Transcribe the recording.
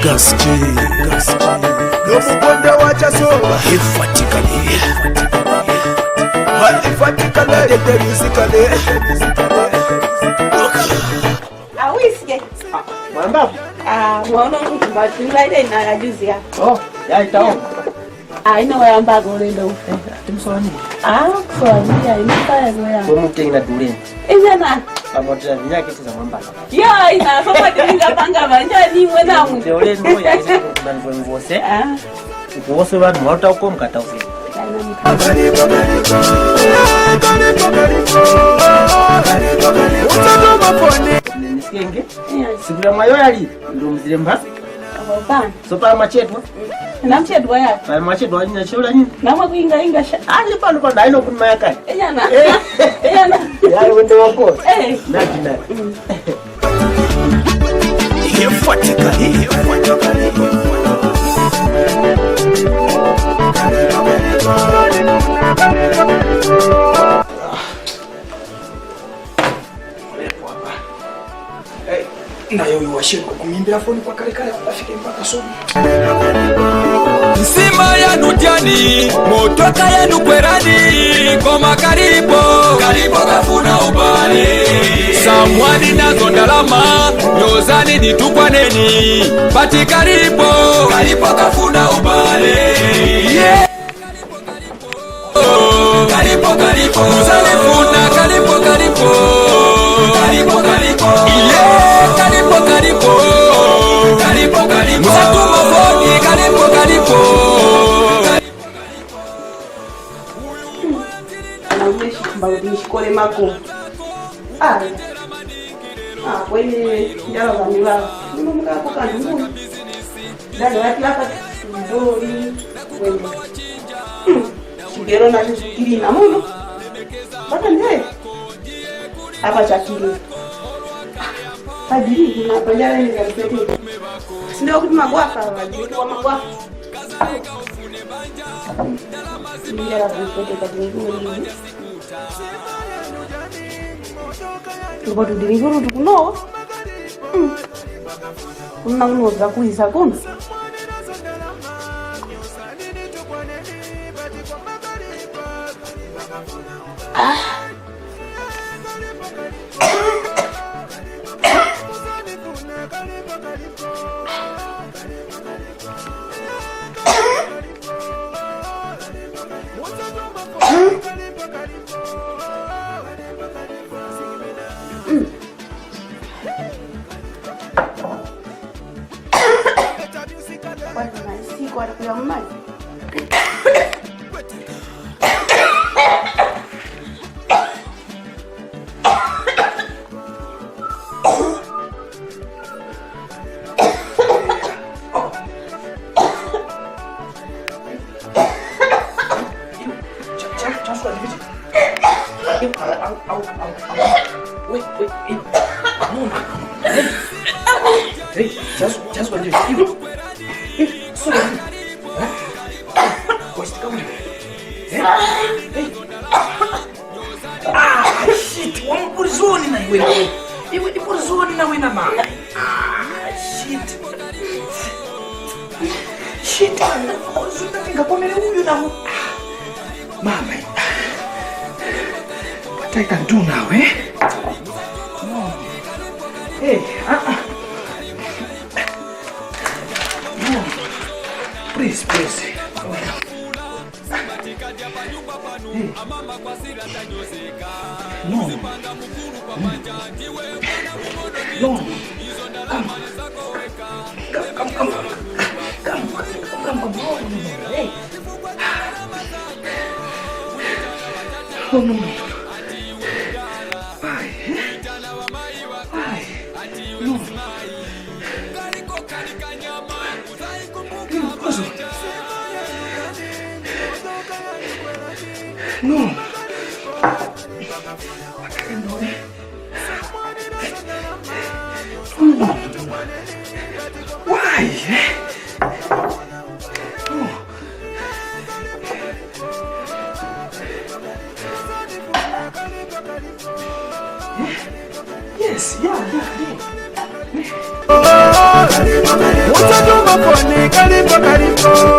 Gaske Nomukonde wachasoba Ifatikale Ifatikale Deterusikale Awiske Mwamba? Mwana mbatula ile inajuzi ya. Oh, ya itao. Ina wayamba golendo ufe. Timsoni. Swali ya inafanya goya. Kwa mtenga dule. Ina Pamoja na nyake tiza mwamba. ya ina soma dinga panga banja ni mwana mu. Dole ndo ya hizo kuna ngwose. Ngwose watu mwata uko mkata ufe. Nisikenge? Sibula mayo yali ndo mzile mbasi. Abana. Sopa machetwa. Namchedwa ya. Pa machetwa nyina shola nyina. Namwa kuinga inga sha. Ali pano pano aino kunma yakani. Ina. Ina. Yaani wende wako. Nati. Ifatikale nayo iwashirwa kumimbira foni kwa kale afike mpaka somo Nsima ya nutiani, motoka ya nukwerani, ngoma karibo kafuna ubali. Samwani nazo ndalama, nyozani nitukwaneni, bati karibo kafuna ubali. Yeah. Karibo, muzale funa karibo. Yeah, karibo. Muzatuma foni karibo. Anaoneshi kumbaudi shikole mako. Wewe njalo za milala. Mungu mga hapo kanungu. Dada watu hapa ndori wewe. Kigero na shikili na muno. Bata ndiye. Hapa chakili. Hadi na panyara ni gazeti. Ndio kuti magwafa wajui wa magwafa. Ndio hapo kadinguni. Tuko tudinguru tukuno. Unangoza kuisa kuna. Kwa ya mama. Hey, just what you do. So, what's the going? Hey. Shit, one put zone na wewe. Iwe ni put zone na wewe na mama. Shit. Shit, unataka kumele huyu na mama. What I can do now, eh? No. Hey, No. Please. Hey. No. No. Come. Hey. Oh, no. Why? No. No. Why? Yes, yeah. What's mobile phone kalipo kalipo